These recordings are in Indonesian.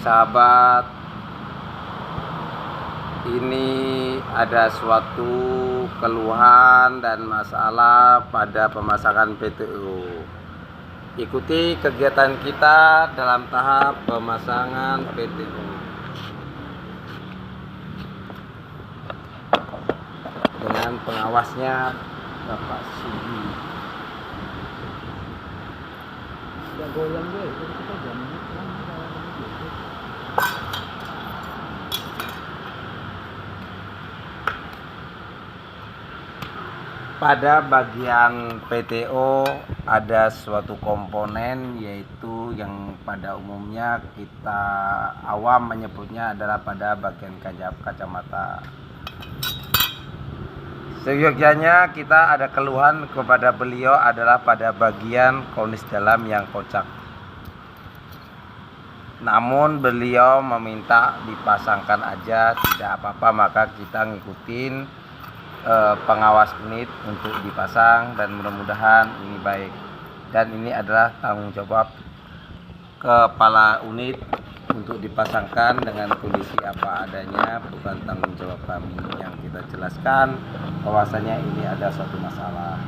sahabat, ini ada suatu keluhan dan masalah pada pemasangan PTU. Ikuti kegiatan kita dalam tahap pemasangan PTU dengan pengawasnya Bapak Sudi. Sudah goyang gue, jadi kita jangan Pada bagian PTO ada suatu komponen, yaitu yang pada umumnya kita awam menyebutnya adalah pada bagian kacamata. Seyogyanya kita ada keluhan kepada beliau adalah pada bagian kornis dalam yang kocak. Namun beliau meminta dipasangkan aja, tidak apa-apa, maka kita ngikutin pengawas unit untuk dipasang dan mudah-mudahan ini baik. Dan ini adalah tanggung jawab kepala unit untuk dipasangkan dengan kondisi apa adanya, bukan tanggung jawab kami. Yang kita jelaskan bahwasanya ini ada suatu masalah.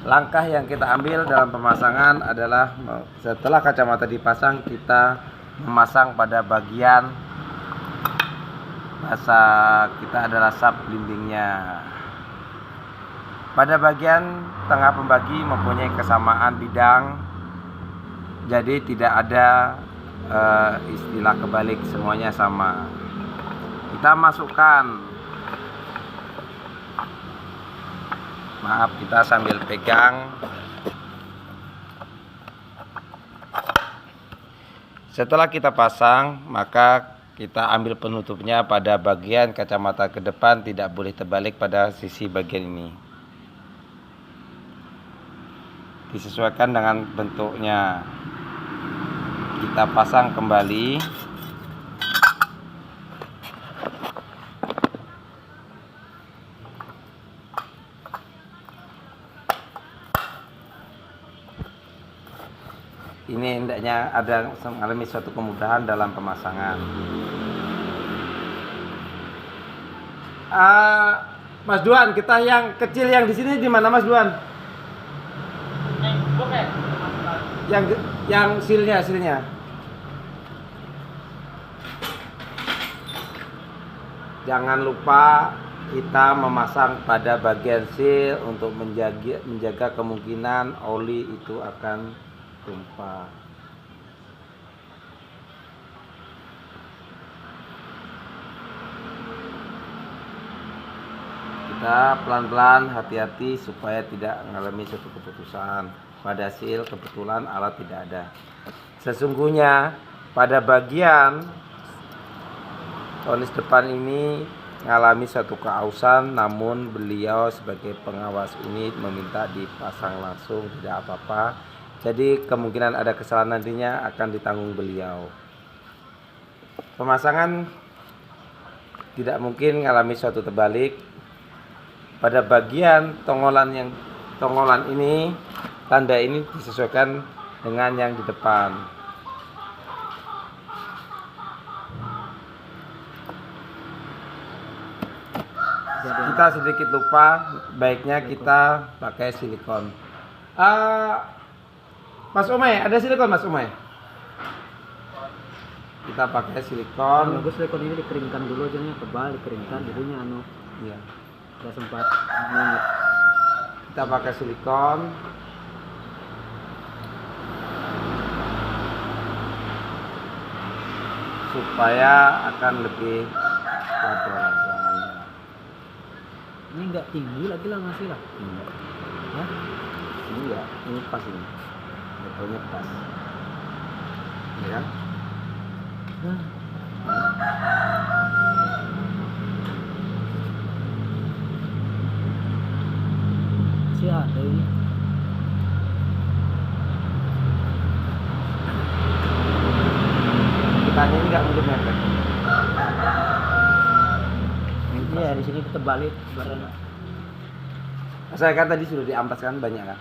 Langkah yang kita ambil dalam pemasangan adalah setelah kacamata dipasang, kita memasang pada bagian, bahasa kita adalah sub blimbingnya. Pada bagian tengah pembagi mempunyai kesamaan bidang, jadi tidak ada istilah kebalik, semuanya sama. Kita masukkan, maaf kita sambil pegang. Setelah kita pasang, maka kita ambil penutupnya pada bagian kacamata ke depan, tidak boleh terbalik pada sisi bagian ini. Disesuaikan dengan bentuknya. Kita pasang kembali. Ini hendaknya ada mengalami suatu kemudahan dalam pemasangan. Mas Duan, kita yang kecil yang di sini di mana Mas Duan? Yang silnya. Jangan lupa kita memasang pada bagian sil untuk menjaga kemungkinan oli itu akan tumpah. Kita pelan-pelan, hati-hati supaya tidak mengalami suatu keputusan. Pada sil kebetulan alat tidak ada. Sesungguhnya pada bagian kornis depan ini mengalami suatu keausan, namun beliau sebagai pengawas unit meminta dipasang langsung, tidak apa-apa. Jadi kemungkinan ada kesalahan nantinya akan ditanggung beliau. Pemasangan tidak mungkin mengalami suatu terbalik. Pada bagian tonggolan ini, tanda ini disesuaikan dengan yang di depan. Kita sedikit lupa, baiknya kita pakai silikon. Mas Umay, ada silikon Mas Umay? Kita pakai silikon. Bagus, silikon ini dikeringkan dulu aja nih, tebal, dikeringkan dulunya Iya. Udah sempat menit. Kita pakai silikon. Supaya akan lebih kuat pemasangannya. Ini enggak tinggi lagi lah ngasih lah. Ya? Ini ya, ini pas ini. Levelnya pas. Ya. Masih ada ini. Kitanya ini nggak mungkin mepet. Iya, di sini kita balik bareng. Saya kan tadi sudah diampaskan banyak kan.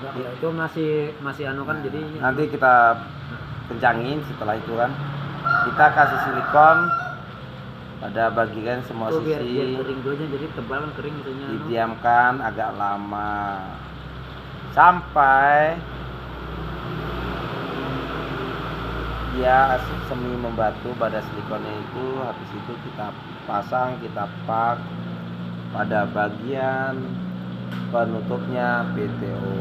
Ya, itu masih anu kan, jadi nanti kita kencangin. Setelah itu kan kita kasih silikon pada bagian semua Tuh, biar sisi, kering dulu aja, jadi tebal kan kering itunya. didiamkan agak lama sampai dia semi membatu pada silikonnya itu. Habis itu kita pasang, kita pak pada bagian penutupnya PTO.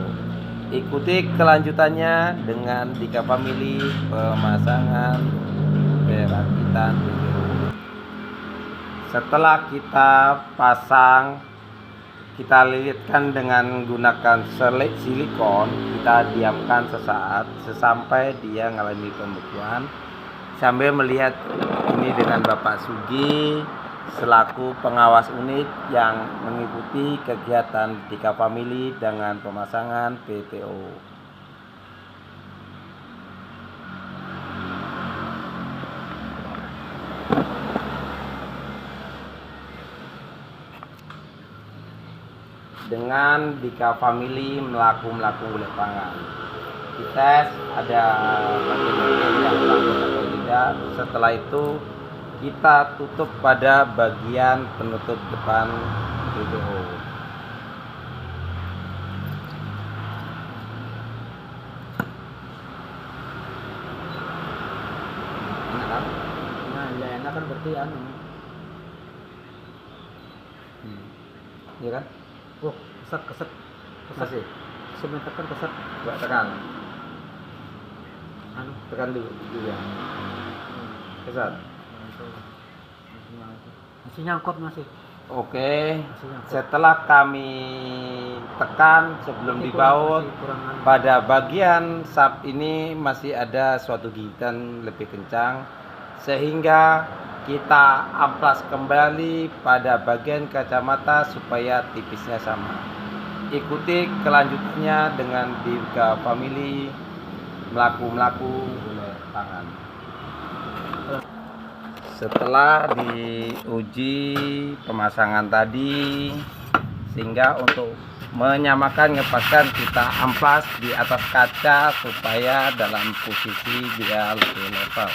Ikuti kelanjutannya dengan Dika Family pemasangan perakitan PTO. Setelah kita pasang, kita lilitkan dengan gunakan silikon. Kita diamkan sesaat sesampai dia mengalami pembekuan, sambil melihat ini dengan Bapak Sugi selaku pengawas unit yang mengikuti kegiatan Dika Family dengan pemasangan PTO. Dengan Dika Family melaku kulit pangan, dites ada bagian-bagian yang melangkung atau tidak. Setelah itu kita tutup pada bagian penutup depan PTO. Nah, ya enak kan berarti anu. Iya kan? Oh, keset. Masih. Semen tekan keset. Coba tekan. Anu. Tekan dulu ya. Kesat. Masih nyangkut masih. Oke. Masih nyangkut. Setelah kami tekan sebelum Masih dibaut, kurang anu. pada bagian sap ini masih ada suatu gigitan lebih kencang, sehingga kita amplas kembali pada bagian kacamata supaya tipisnya sama. Ikuti kelanjutannya dengan Dika Family melaku oleh tangan. Setelah diuji pemasangan tadi, sehingga untuk menyamakan ngepaskan, kita amplas di atas kaca supaya dalam posisi dia lebih level.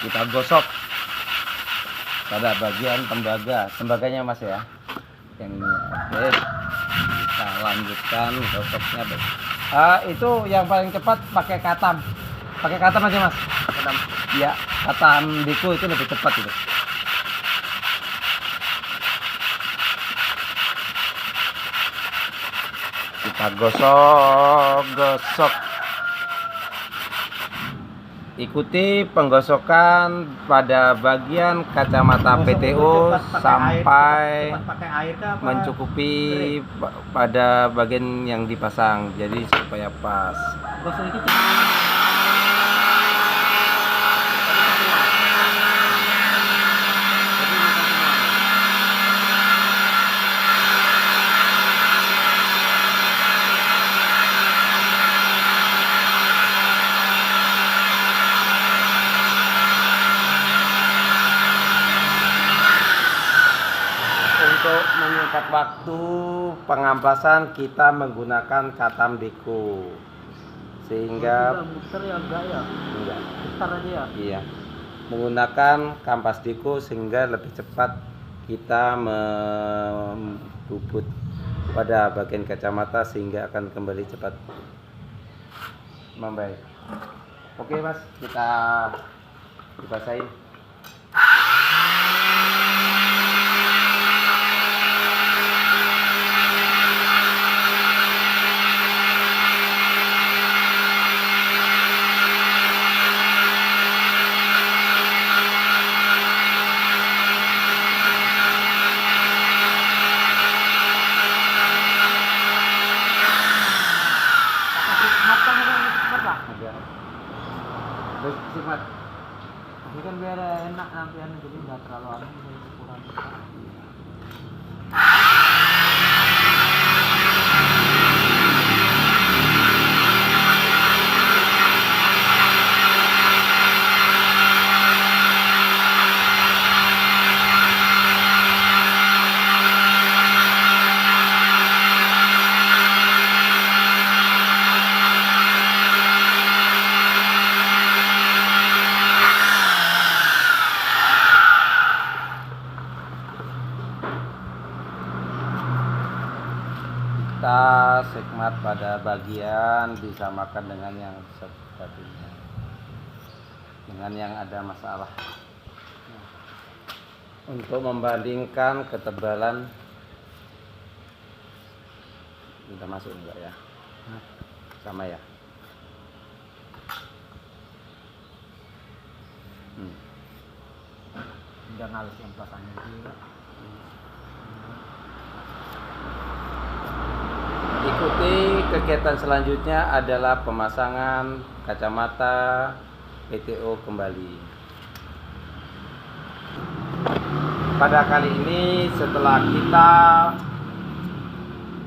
Kita gosok pada bagian tembaganya mas ya, yang ini. Oke, kita lanjutkan gosoknya. Itu yang paling cepat pakai katam aja mas. Katam ya, katam Diko itu lebih cepat itu. Kita gosok. Ikuti penggosokan pada bagian kacamata PTO sampai mencukupi pada bagian yang dipasang, jadi supaya pas. Gosok itu Untuk menyingkat waktu pengamplasan, kita menggunakan katam Diko, sehingga muter ya enggak ya? enggak. Putar aja ya? Iya, menggunakan kampas Diko sehingga lebih cepat kita membubut pada bagian kacamata, sehingga akan kembali cepat membaik. Oke mas, kita dibasahin. Terus sifat Ini kan biar enak nanti jadi nggak terlalu anu, ukuran besar. nikmat pada bagian disamakan dengan yang satunya, dengan yang ada masalah. Untuk membandingkan ketebalan, udah masuk enggak ya? Sama ya. Jangan halus yang pasangnya juga. Ikuti kegiatan selanjutnya adalah pemasangan kacamata PTO kembali. Pada kali ini setelah kita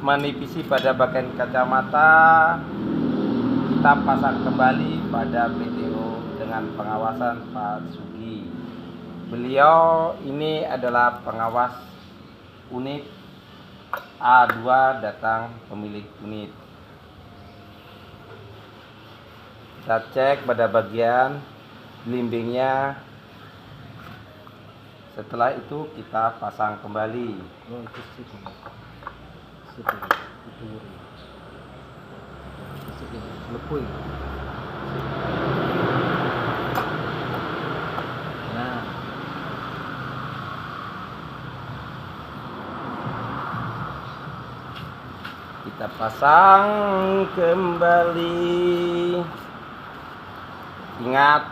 menipisi pada bagian kacamata, kita pasang kembali pada PTO dengan pengawasan Pak Sugi. Beliau ini adalah pengawas unit A2 datang pemilik unit. Kita cek pada bagian blimbingnya. Setelah itu kita pasang kembali. Oh, itu situ. Lepui. Nah, Kita pasang kembali. Ingat,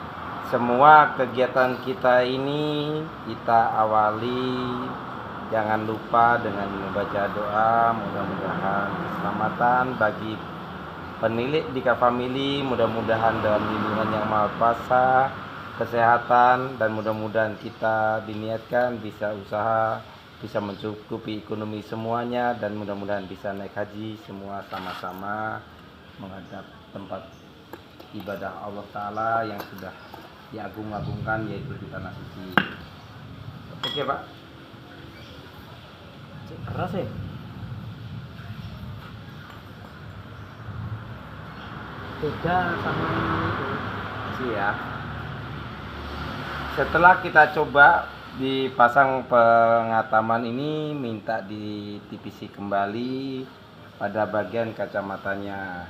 semua kegiatan kita ini kita awali, jangan lupa dengan membaca doa. Mudah-mudahan keselamatan bagi penilik Dika Family, mudah-mudahan dalam lindungan yang Maha Kuasa, kesehatan, dan mudah-mudahan kita diniatkan bisa usaha, bisa mencukupi ekonomi semuanya, dan mudah-mudahan bisa naik haji semua sama-sama menghadap tempat ibadah Allah Ta'ala yang sudah diagung-agungkan, yaitu di tanah suci. Oke Pak. keras ya. Beda sama itu. Kasih ya. Setelah kita coba dipasang pengataman ini, minta ditipisi kembali pada bagian kacamatanya.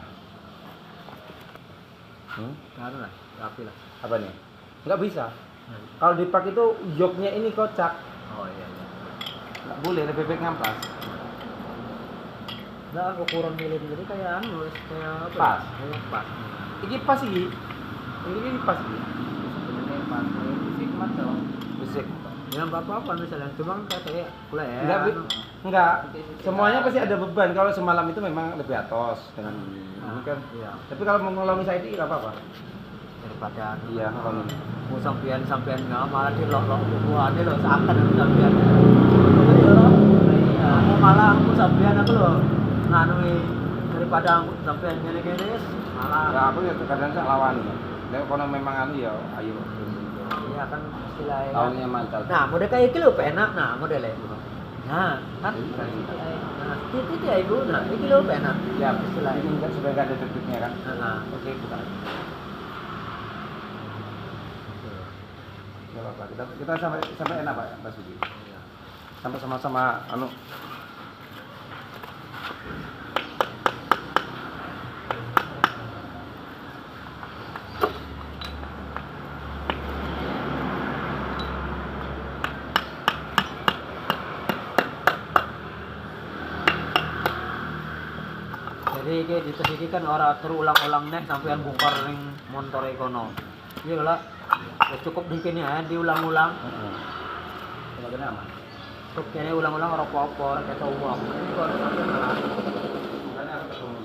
Kan lah, rapi lah. Apa nih? Nggak bisa. Kalau dipak itu joknya ini kocak. Oh iya. Nggak boleh, lebih baik ngamplas. Nah, aku kurang milih jadi kayak anu, kayak apa? Pas. Kayak pas. Ini pas sih. Ini pas sih. Kayak pas. Kayak hikmat dong. Musik. Ya nggak apa-apa misalnya, cuma kayak kuliah. Enggak, enggak. Semuanya pasti ada beban. Kalau semalam itu memang lebih atos dengan ini kan. Iya. Tapi kalau mau nolongin saya itu nggak apa-apa. Daripada Iya, nolongin. mau sampean nggak malah dilok-lok bukuannya loh seakan aku sampean. Iya, aku malah aku sampean aku loh nganui daripada aku sampean gini-gini malah. Ya aku ya kadang saya lawan. Nek kono memang anu ya, ayo. Iya kan istilahnya. Tahunnya mancal. Nah, model kayak iki lho penak nah modelnya. Nah, kan nah, titik ya ibu, nah iki lho penak. Ya, istilahnya. ini enggak sudah enggak ada deg-degnya kan. Nah, Oke, buka. Enggak apa-apa. Kita sampai enak Pak, Mas Sugi. Sampai sama-sama anu. jadi kayak di kan orang terulang-ulang nih sampean bongkar ring motor ekono. Iya lah. Ya cukup dikit ya diulang-ulang. Coba kena apa? Cukup kene ulang-ulang ora apa-apa, ora ketok uang. Ini kok sampean malah. Makanya aku ketemu.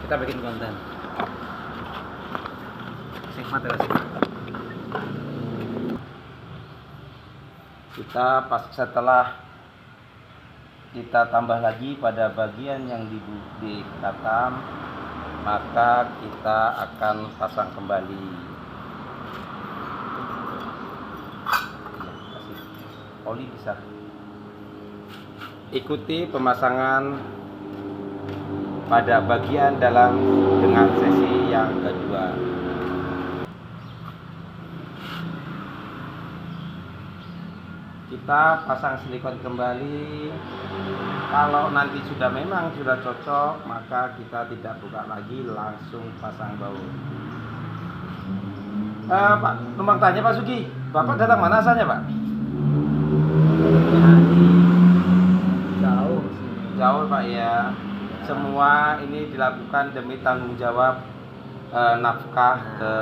Kita bikin konten. Singkat ya, Kita setelah kita tambah lagi pada bagian yang dikatam, maka kita akan pasang kembali. Kasih oli bisa. Ikuti pemasangan pada bagian dalam dengan sesi yang kedua. Kita pasang silikon kembali. Kalau nanti memang sudah cocok, maka kita tidak buka lagi, langsung pasang baut. Pak, numpang tanya Pak Sugi, Bapak datang mana asalnya Pak? jauh. Jauh Pak ya. Semua ini dilakukan demi tanggung jawab nafkah ke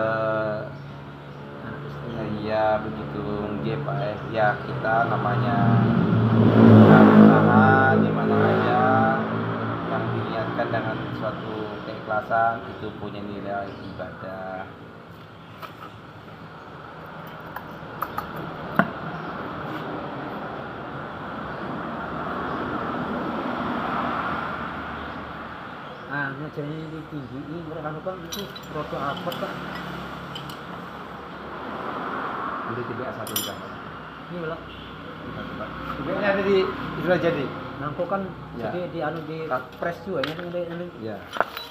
iya begitu nggih Pak ya, kita namanya usaha di mana aja yang diniatkan dengan suatu keikhlasan itu punya nilai ibadah. Ngejanya ditinggiin mereka kan itu roto apa Pak? Udah TBA 1 enggak? Ini lah. TBA ada sudah jadi. Nangko kan Ya. jadi di anu di press juga ya ini Ya.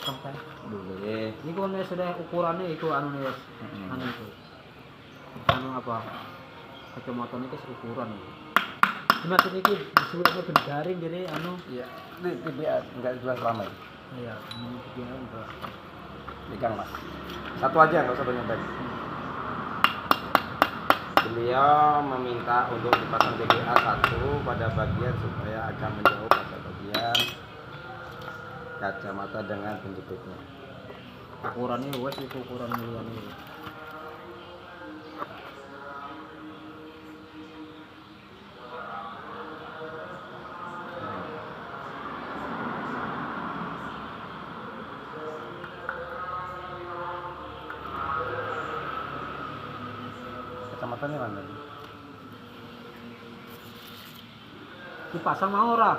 sampai. Boleh. Ini kan sudah ukurannya itu anu nih anu itu. Anu apa? Kacamata ini ukuran. Cuma ini disebutnya berjaring jadi anu. Iya. Ini TBA enggak jelas lama ya. Iya, ini dia enggak. Pegang Mas. Satu aja enggak usah banyak-banyak. Beliau meminta untuk dipasang TBA 1 pada bagian supaya agak menjauh pada bagian kacamata dengan penjepitnya. Ukurannya wes itu ukuran mulianya. Kacamatanya mana? Dipasang mau ora?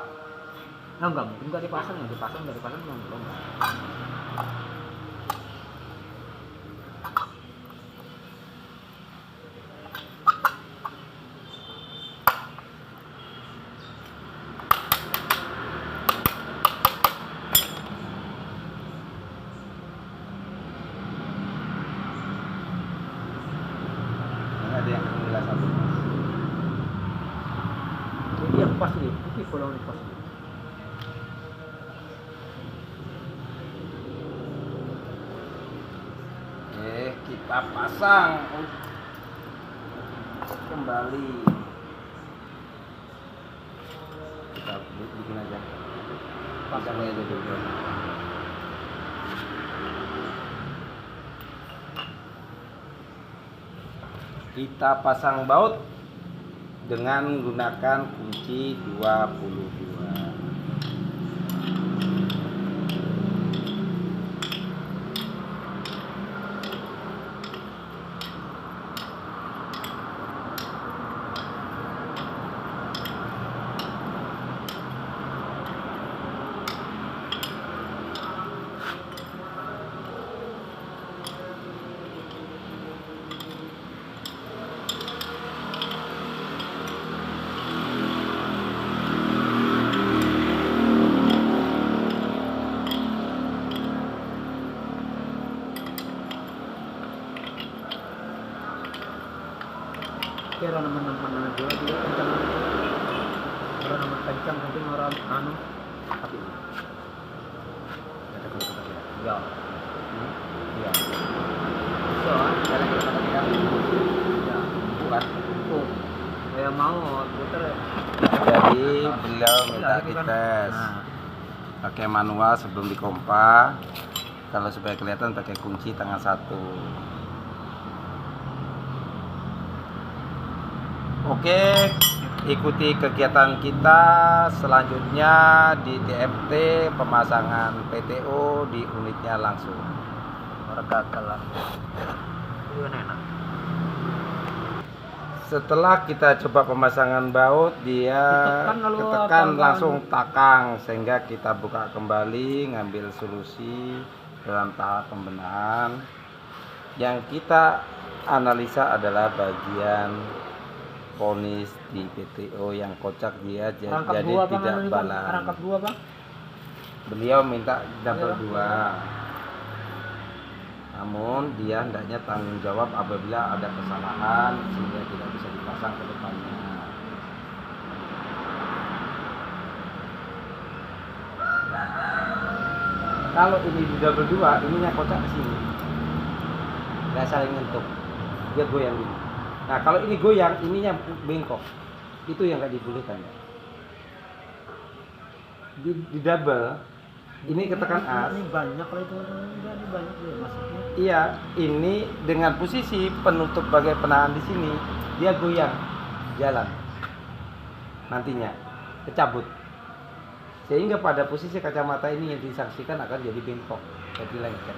Nah, enggak mungkin enggak dipasang ya, dipasang belum. Ini ada yang nilai 1 Mas. Jadi yang pas ini, ini bolong pas ini. Kita pasang kembali. Kita bikin aja. Pasang aja dulu. Kita pasang baut dengan menggunakan kunci 22. Kira nama juga kencang. Orang nama kencang mungkin orang anu tapi Ada kebetulan ya. ya. Iya. So, Ada kebetulan ya. ya. Bukan. Oh, saya mau putar ya. Jadi beliau minta Itu kan. dites Nah, pakai manual sebelum dikompa. Kalau supaya kelihatan pakai kunci tangan 1. Oke, ikuti kegiatan kita selanjutnya di TMT pemasangan PTO di unitnya langsung. Mereka itu enak. Setelah kita coba pemasangan baut, dia Ditekan lalu ketekan apa, langsung takang, sehingga kita buka kembali, ngambil solusi dalam tahap pembenahan. Yang kita analisa adalah bagian ponis di PTO yang kocak, dia Rangkap jadi dua, Bang, tidak anu nih, Bang. balan. Rangkap dua, Bang. Beliau minta double Iya. 2. Namun dia hendaknya tanggung jawab apabila ada kesalahan sehingga tidak bisa dipasang ke depannya. Kalau ini di double 2, ininya kocak ke sini. Nggak saling nyentuh. Dia goyang gini. Nah, kalau ini goyang, ininya bengkok. Itu yang nggak dibolehkan. Di double, ini ketekan as. Ini banyak kalau itu ini banyak ya maksudnya. Iya, ini dengan posisi penutup bagai penahan di sini, dia goyang jalan. Nantinya kecabut. Sehingga pada posisi kacamata ini yang disaksikan akan jadi bengkok, jadi lengket.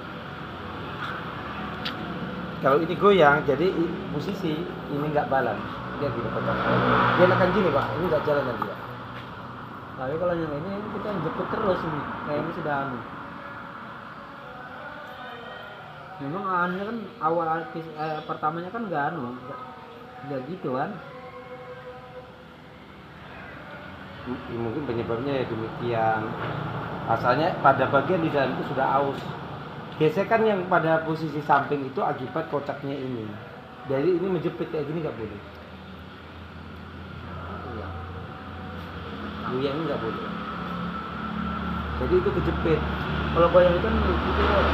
Kalau ini goyang, jadi posisi ini nggak balan, dia gini kocak. Dia akan gini Pak, ini nggak jalan nanti Pak. Tapi kalau yang ini kita jepit terus ini, kayak ini sudah anu. Memang anunya kan awal pertamanya kan nggak anu, nggak gitu kan. Mungkin penyebabnya ya demikian. Asalnya pada bagian di dalam itu sudah aus. Gesekan yang pada posisi samping itu akibat kocaknya ini. Jadi ini menjepit kayak gini nggak boleh. Goyang nggak boleh. Jadi itu kejepit. Kalau goyang itu kan gitu loh.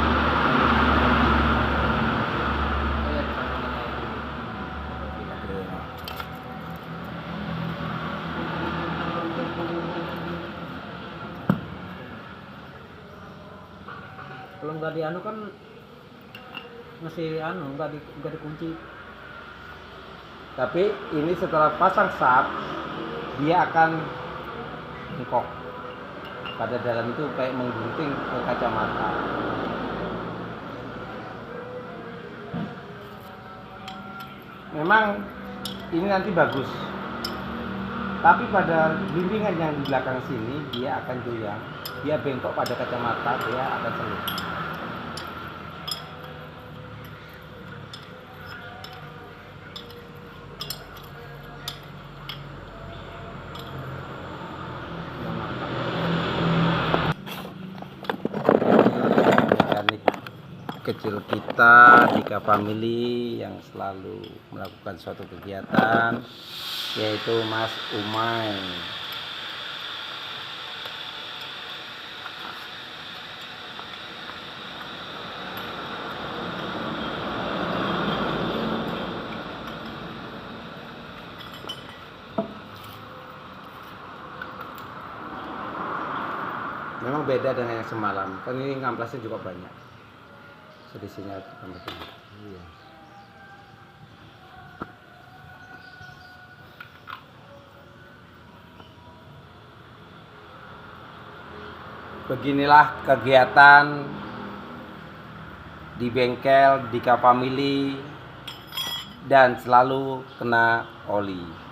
Kalau nggak di anu kan masih anu nggak dikunci. Tapi ini setelah pasang sap, dia akan bengkok. Pada dalam itu kayak menggunting ke kacamata. Memang ini nanti bagus. Tapi pada bimbingan yang di belakang sini dia akan goyang, dia bengkok pada kacamata, dia akan selip. Mekanik kecil kita di Family yang selalu melakukan suatu kegiatan, yaitu Mas Umay. Memang beda dengan yang semalam, kan ini ngamplasnya juga banyak. Selisihnya tambah tinggi. Iya. Beginilah kegiatan di bengkel Dika Family dan selalu kena oli.